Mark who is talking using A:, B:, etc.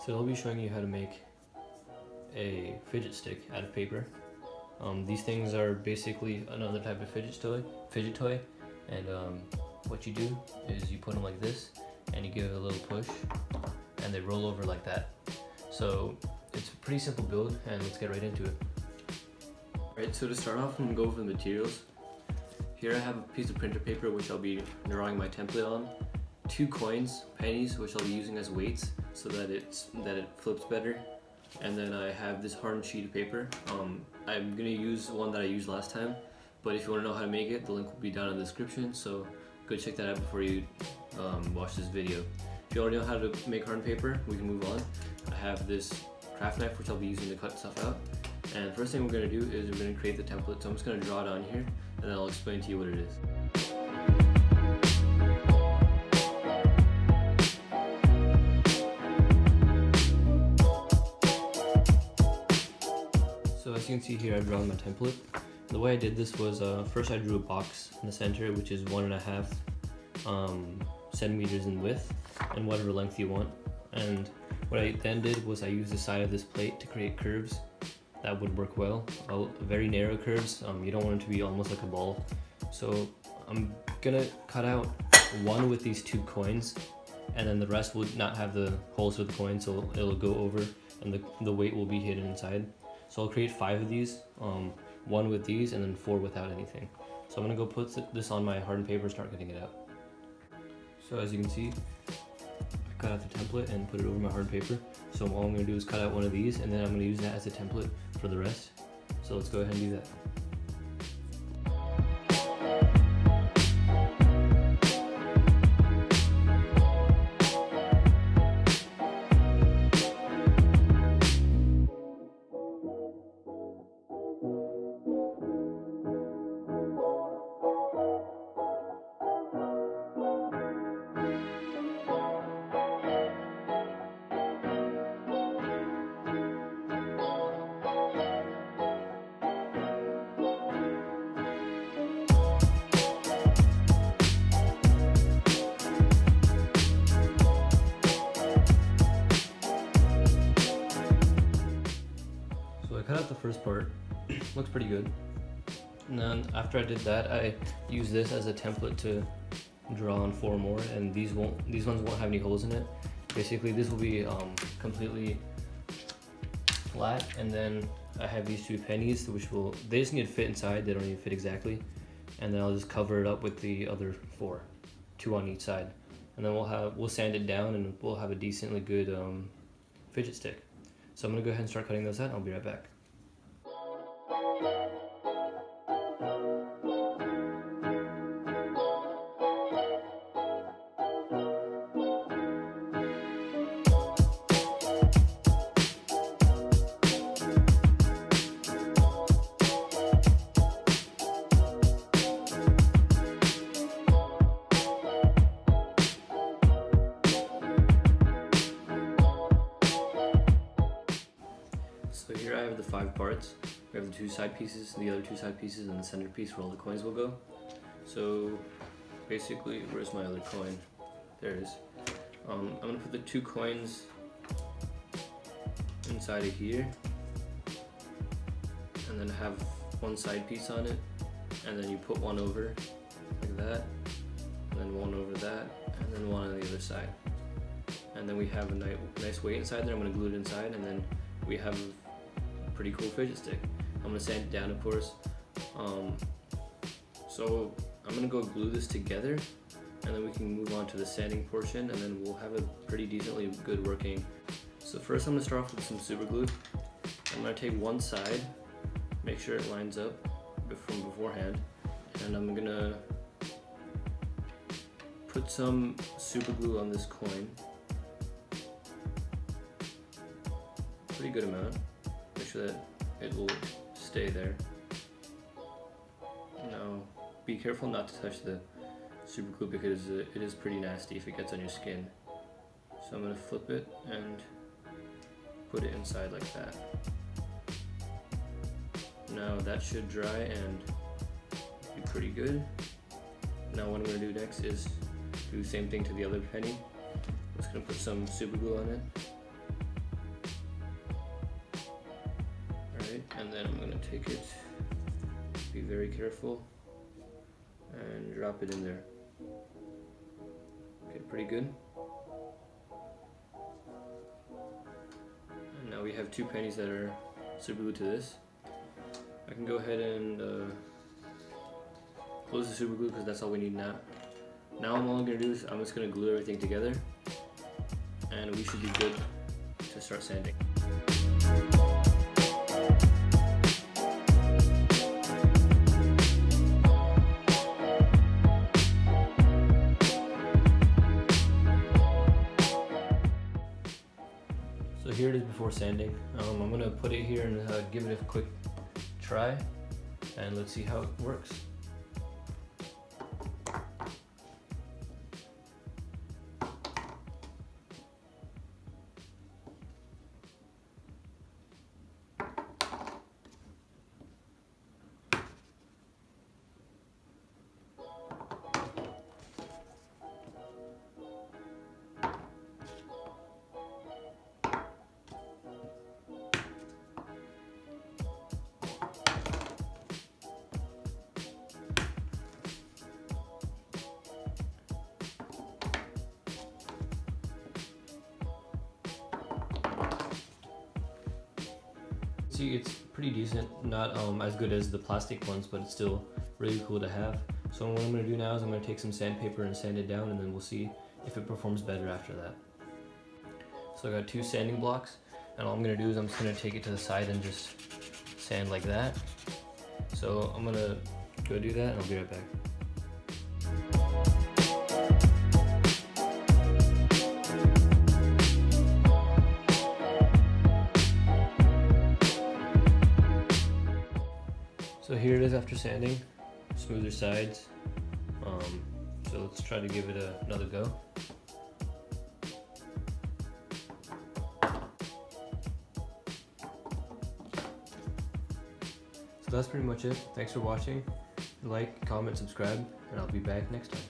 A: So I'll be showing you how to make a fidget stick out of paper. These things are basically another type of fidget toy, and what you do is you put them like this and you give it a little push and they roll over like that. So it's a pretty simple build, and let's get right into it. Alright, so to start off, I'm going to go over the materials. Here I have a piece of printer paper which I'll be drawing my template on, 2 coins, pennies, which I'll be using as weights so that it flips better, and then I have this hardened sheet of paper. I'm going to use one that I used last time, but if you want to know how to make it, the link will be down in the description, so go check that out before you watch this video. If you already know how to make hardened paper, we can move on. I have this craft knife which I'll be using to cut stuff out, and first thing we're going to do is we're going to create the template. So I'm just going to draw it on here and then I'll explain to you what it is. So as you can see here, I've drawn my template. The way I did this was first I drew a box in the center which is 1.5 centimeters in width and whatever length you want. And what I then did was I used the side of this plate to create curves that would work well. Very narrow curves. You don't want it to be almost like a ball. So I'm gonna cut out one with these 2 coins, and then the rest would not have the holes for the coins, so it'll go over and the weight will be hidden inside. So I'll create 5 of these, 1 with these and then 4 without anything. So I'm gonna go put this on my hardened paper and start cutting it out. So as you can see, I cut out the template and put it over my hard paper. So all I'm going to do is cut out one of these, and then I'm going to use that as a template for the rest. So let's go ahead and do that. I cut out the first part. Looks pretty good. And then after I did that, I used this as a template to draw on 4 more, and these ones won't have any holes in it. Basically, this will be completely flat, and then I have these 2 pennies, they just need to fit inside. They don't need to fit exactly, and then I'll just cover it up with the other 4, 2 on each side, and then we'll sand it down, and we'll have a decently good fidget stick. So I'm gonna go ahead and start cutting those out, and I'll be right back. So here I have the 5 parts. We have the 2 side pieces, the other 2 side pieces, and the center piece where all the coins will go. So basically, where's my other coin? There it is. I'm gonna put the 2 coins inside of here, and then have 1 side piece on it, and then you put 1 over like that, and then 1 over that, and then 1 on the other side. And then we have a nice weight inside there. I'm gonna glue it inside, and then we have a pretty cool fidget stick. I'm gonna sand it down, of course. So I'm gonna go glue this together, and then we can move on to the sanding portion, and then we'll have a pretty decently good working. So first I'm gonna start off with some super glue. I'm gonna take 1 side, make sure it lines up from beforehand, and I'm gonna put some super glue on this coin. Pretty good amount. Make sure that it will stay there. Now, be careful not to touch the super glue because it is pretty nasty if it gets on your skin. So I'm going to flip it and put it inside like that. Now that should dry and be pretty good. Now what I'm going to do next is do the same thing to the other penny. I'm just going to put some super glue on it. Alright, and then I'm gonna take it, be very careful, and drop it in there. Okay, pretty good. And now we have 2 pennies that are super glued to this. I can go ahead and close the super glue because that's all we need now. Now all I'm going to do is I'm just going to glue everything together and we should be good to start sanding. So here it is before sanding. I'm going to put it here and give it a quick try and let's see how it works. See, it's pretty decent, not as good as the plastic ones, but it's still really cool to have. So what I'm going to do now is I'm going to take some sandpaper and sand it down, and then we'll see if it performs better after that. So I got 2 sanding blocks, and all I'm going to do is I'm just going to take it to the side and just sand like that. So I'm going to go do that and I'll be right back. So here it is after sanding, smoother sides. So let's try to give it another go. So that's pretty much it. Thanks for watching. Like, comment, subscribe, and I'll be back next time.